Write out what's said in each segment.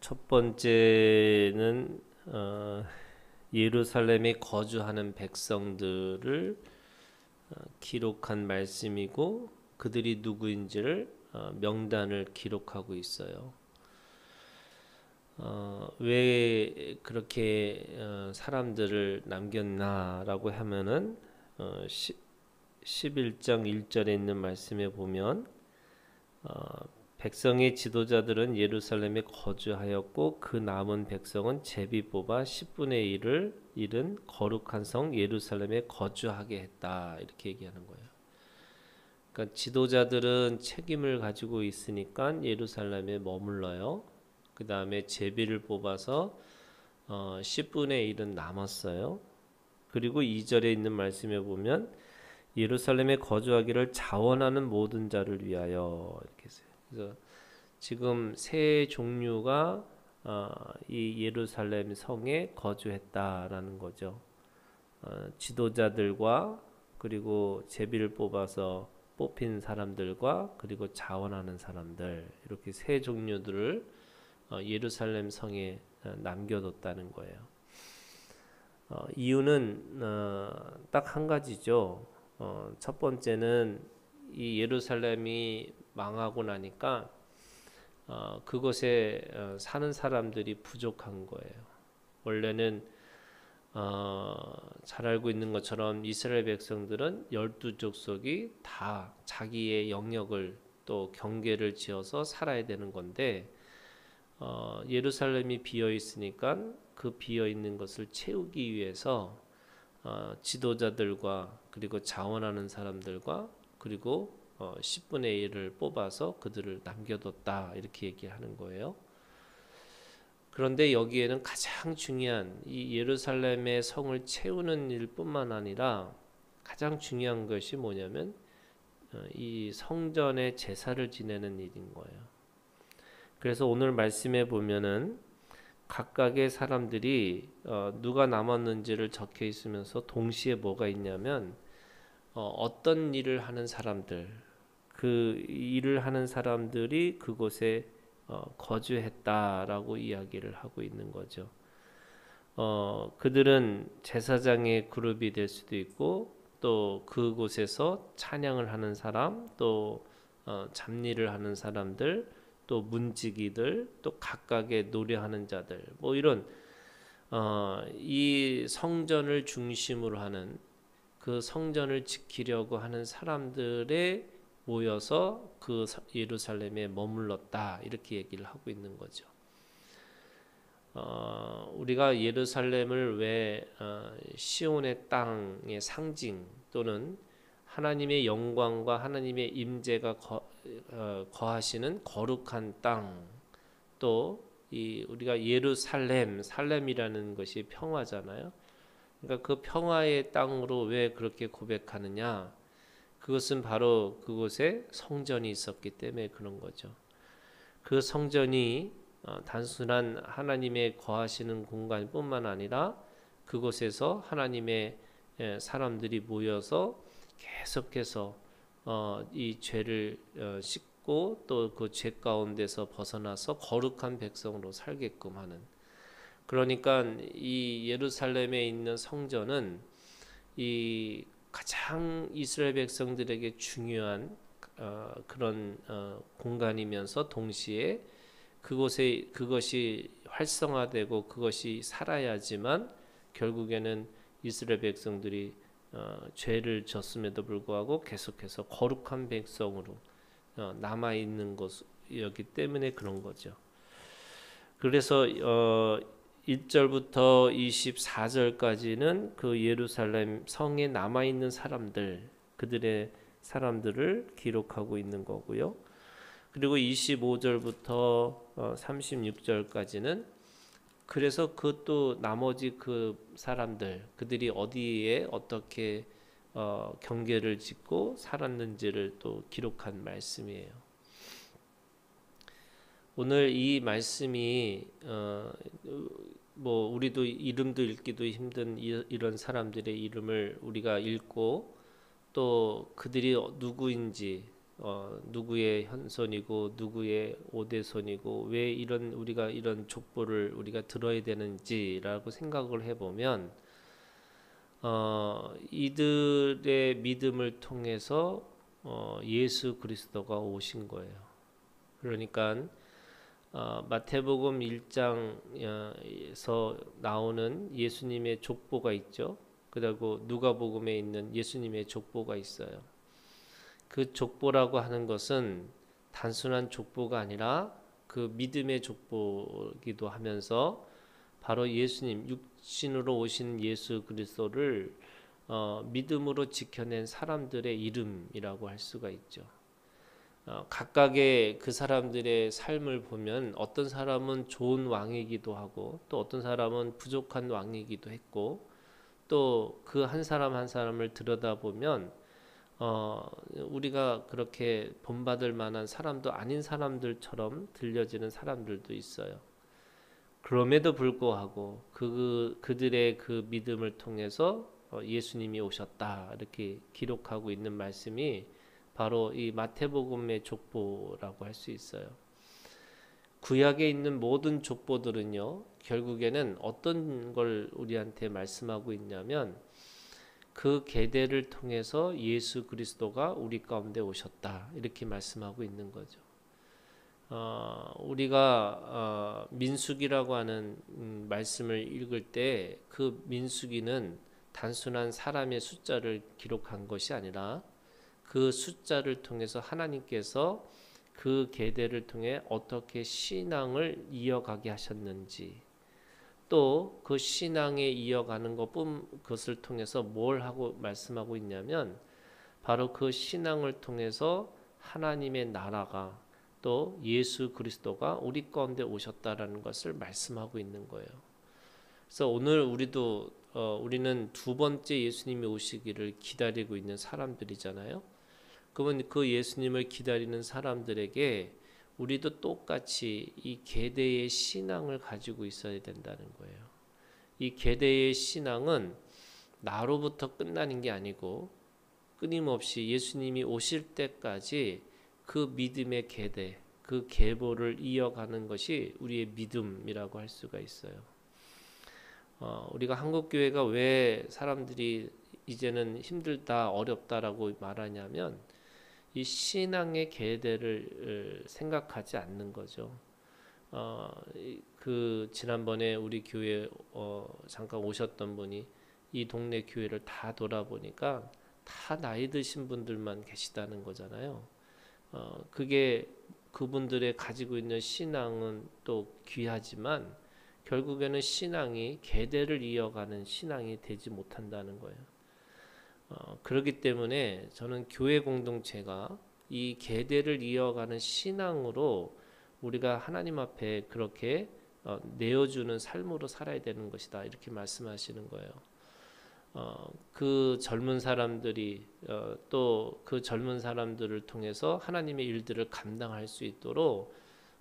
첫 번째는 예루살렘에 거주하는 백성들을 기록한 말씀이고 그들이 누구인지를 명단을 기록하고 있어요. 왜 그렇게 사람들을 남겼나라고 하면은 11장 1절에 있는 말씀에 보면 백성의 지도자들은 예루살렘에 거주하였고 그 남은 백성은 제비 뽑아 10분의 1을 잃은 거룩한 성 예루살렘에 거주하게 했다, 이렇게 얘기하는 거예요. 그러니까 지도자들은 책임을 가지고 있으니까 예루살렘에 머물러요. 그 다음에 제비를 뽑아서 10분의 1은 남았어요. 그리고 2절에 있는 말씀에 보면 예루살렘에 거주하기를 자원하는 모든 자를 위하여, 이렇게 했어요. 그래서 지금 세 종류가 이 예루살렘 성에 거주했다라는 거죠. 지도자들과 그리고 제비를 뽑아서 뽑힌 사람들과 그리고 자원하는 사람들, 이렇게 세 종류들을 예루살렘 성에 남겨뒀다는 거예요. 이유는 딱 한 가지죠. 첫 번째는 이 예루살렘이 망하고 나니까 그곳에 사는 사람들이 부족한 거예요. 원래는 잘 알고 있는 것처럼 이스라엘 백성들은 12족속이 다 자기의 영역을 또 경계를 지어서 살아야 되는 건데 예루살렘이 비어 있으니까 그 비어 있는 것을 채우기 위해서 지도자들과 그리고 자원하는 사람들과 그리고 10분의 1을 뽑아서 그들을 남겨뒀다, 이렇게 얘기하는 거예요. 그런데 여기에는 가장 중요한 이 예루살렘의 성을 채우는 일뿐만 아니라 가장 중요한 것이 뭐냐면 이 성전의 제사를 지내는 일인 거예요. 그래서 오늘 말씀에 보면은 각각의 사람들이 누가 남았는지를 적혀 있으면서 동시에 뭐가 있냐면 어떤 일을 하는 사람들, 그 일을 하는 사람들이 그곳에 거주했다라고 이야기를 하고 있는 거죠. 그들은 제사장의 그룹이 될 수도 있고 또 그곳에서 찬양을 하는 사람, 또 잡일을 하는 사람들, 또 문지기들, 또 각각의 노래하는 자들, 뭐 이런 이 성전을 중심으로 하는 그 성전을 지키려고 하는 사람들에 모여서 그 예루살렘에 머물렀다, 이렇게 얘기를 하고 있는 거죠. 우리가 예루살렘을 왜 시온의 땅의 상징 또는 하나님의 영광과 하나님의 임재가 거하시는 거룩한 땅, 또 이 우리가 예루살렘, 살렘이라는 것이 평화잖아요. 그러니까 그 평화의 땅으로 왜 그렇게 고백하느냐? 그것은 바로 그곳에 성전이 있었기 때문에 그런 거죠. 그 성전이 단순한 하나님의 거하시는 공간뿐만 아니라 그곳에서 하나님의 사람들이 모여서 계속해서 이 죄를 씻고 또 그 죄 가운데서 벗어나서 거룩한 백성으로 살게끔 하는, 그러니까 이 예루살렘에 있는 성전은 이 가장 이스라엘 백성들에게 중요한 그런 공간이면서 동시에 그것이 활성화되고 그것이 살아야지만 결국에는 이스라엘 백성들이 죄를 졌음에도 불구하고 계속해서 거룩한 백성으로 남아 있는 것이었기 때문에 그런 거죠. 그래서 1절부터 24절까지는 그 예루살렘 성에 남아 있는 사람들, 그들의 사람들을 기록하고 있는 거고요. 그리고 25절부터 36절까지는 그래서 그 또 나머지 그 사람들, 그들이 어디에 어떻게 경계를 짓고 살았는지를 또 기록한 말씀이에요. 오늘 이 말씀이 뭐 우리도 이름도 읽기도 힘든 이런 사람들의 이름을 우리가 읽고 또 그들이 누구인지 누구의 현손이고 누구의 오대손이고 왜 이런 우리가 이런 족보를 우리가 들어야 되는지라고 생각을 해보면 이들의 믿음을 통해서 예수 그리스도가 오신 거예요. 그러니까 마태복음 1장에서 나오는 예수님의 족보가 있죠. 그리고 누가복음에 있는 예수님의 족보가 있어요. 그 족보라고 하는 것은 단순한 족보가 아니라 그 믿음의 족보이기도 하면서 바로 예수님 육신으로 오신 예수 그리스도를 믿음으로 지켜낸 사람들의 이름이라고 할 수가 있죠. 각각의 그 사람들의 삶을 보면 어떤 사람은 좋은 왕이기도 하고 또 어떤 사람은 부족한 왕이기도 했고 또 그 한 사람 한 사람을 들여다보면 우리가 그렇게 본받을 만한 사람도 아닌 사람들처럼 들려지는 사람들도 있어요. 그럼에도 불구하고 그들의 그 믿음을 통해서 예수님이 오셨다 이렇게 기록하고 있는 말씀이 바로 이 마태복음의 족보라고 할 수 있어요. 구약에 있는 모든 족보들은요, 결국에는 어떤 걸 우리한테 말씀하고 있냐면 그 계대를 통해서 예수 그리스도가 우리 가운데 오셨다 이렇게 말씀하고 있는 거죠. 우리가 민수기라고 하는 말씀을 읽을 때 그 민수기는 단순한 사람의 숫자를 기록한 것이 아니라 그 숫자를 통해서 하나님께서 그 계대를 통해 어떻게 신앙을 이어가게 하셨는지 또 그 신앙에 이어가는 것을 통해서 뭘 하고 말씀하고 있냐면 바로 그 신앙을 통해서 하나님의 나라가 또 예수 그리스도가 우리 가운데 오셨다라는 것을 말씀하고 있는 거예요. 그래서 오늘 우리는 두 번째 예수님이 오시기를 기다리고 있는 사람들이잖아요. 그러면 그 예수님을 기다리는 사람들에게 우리도 똑같이 이 계대의 신앙을 가지고 있어야 된다는 거예요. 이 계대의 신앙은 나로부터 끝나는 게 아니고 끊임없이 예수님이 오실 때까지 그 믿음의 계대, 그 계보를 이어가는 것이 우리의 믿음이라고 할 수가 있어요. 우리가 한국교회가 왜 사람들이 이제는 힘들다, 어렵다라고 말하냐면 이 신앙의 계대를 생각하지 않는 거죠. 그 지난번에 우리 교회 잠깐 오셨던 분이 이 동네 교회를 다 돌아보니까 다 나이 드신 분들만 계시다는 거잖아요. 그게 그분들의 가지고 있는 신앙은 또 귀하지만 결국에는 신앙이 계대를 이어가는 신앙이 되지 못한다는 거예요. 그렇기 때문에 저는 교회 공동체가 이 계대를 이어가는 신앙으로 우리가 하나님 앞에 그렇게 내어주는 삶으로 살아야 되는 것이다 이렇게 말씀하시는 거예요. 그 젊은 사람들이 또 그 젊은 사람들을 통해서 하나님의 일들을 감당할 수 있도록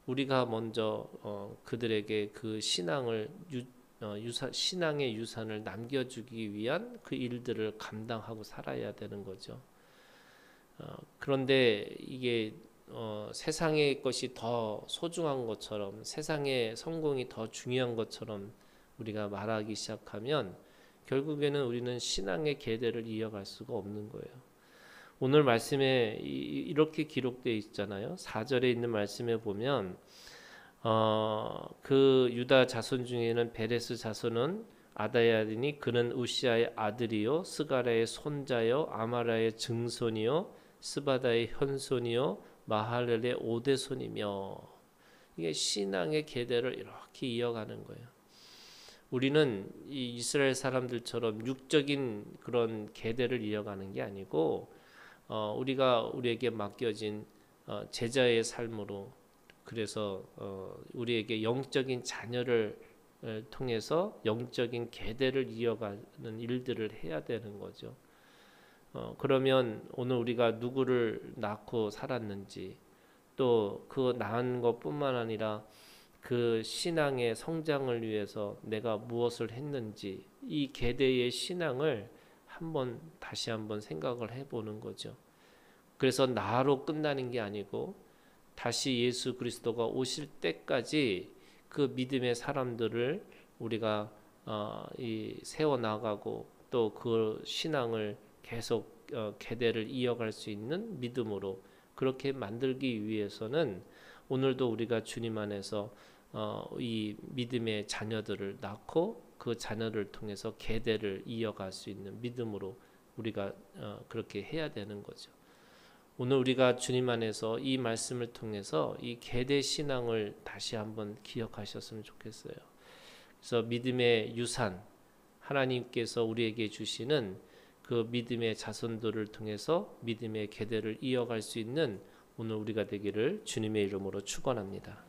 우리가 먼저 그들에게 그 신앙의 유산을 남겨주기 위한 그 일들을 감당하고 살아야 되는 거죠. 그런데 이게 세상의 것이 더 소중한 것처럼 세상의 성공이 더 중요한 것처럼 우리가 말하기 시작하면 결국에는 우리는 신앙의 계대를 이어갈 수가 없는 거예요. 오늘 말씀에 이렇게 기록되어 있잖아요. 4절에 있는 말씀에 보면 그 유다 자손 중에는 베레스 자손은 아다야이니 그는 우시아의 아들이요 스가랴의 손자요 아마라의 증손이요 스바다의 현손이요 마할렐의 오대손이며 이게 신앙의 계대를 이렇게 이어가는 거예요. 우리는 이 이스라엘 사람들처럼 육적인 그런 계대를 이어가는 게 아니고 우리가 우리에게 맡겨진 제자의 삶으로 그래서 우리에게 영적인 자녀를 통해서 영적인 계대를 이어가는 일들을 해야 되는 거죠. 그러면 오늘 우리가 누구를 낳고 살았는지 또 그 낳은 것뿐만 아니라 그 신앙의 성장을 위해서 내가 무엇을 했는지 이 계대의 신앙을 다시 한번 생각을 해보는 거죠. 그래서 나로 끝나는 게 아니고 다시 예수 그리스도가 오실 때까지 그 믿음의 사람들을 우리가 세워 나가고 또 그 신앙을 계속 계대를 이어갈 수 있는 믿음으로 그렇게 만들기 위해서는 오늘도 우리가 주님 안에서 이 믿음의 자녀들을 낳고 그 자녀를 통해서 계대를 이어갈 수 있는 믿음으로 우리가 그렇게 해야 되는 거죠. 오늘 우리가 주님 안에서 이 말씀을 통해서 이 계대 신앙을 다시 한번 기억하셨으면 좋겠어요. 그래서 믿음의 유산, 하나님께서 우리에게 주시는 그 믿음의 자손들을 통해서 믿음의 계대를 이어갈 수 있는 오늘 우리가 되기를 주님의 이름으로 축원합니다.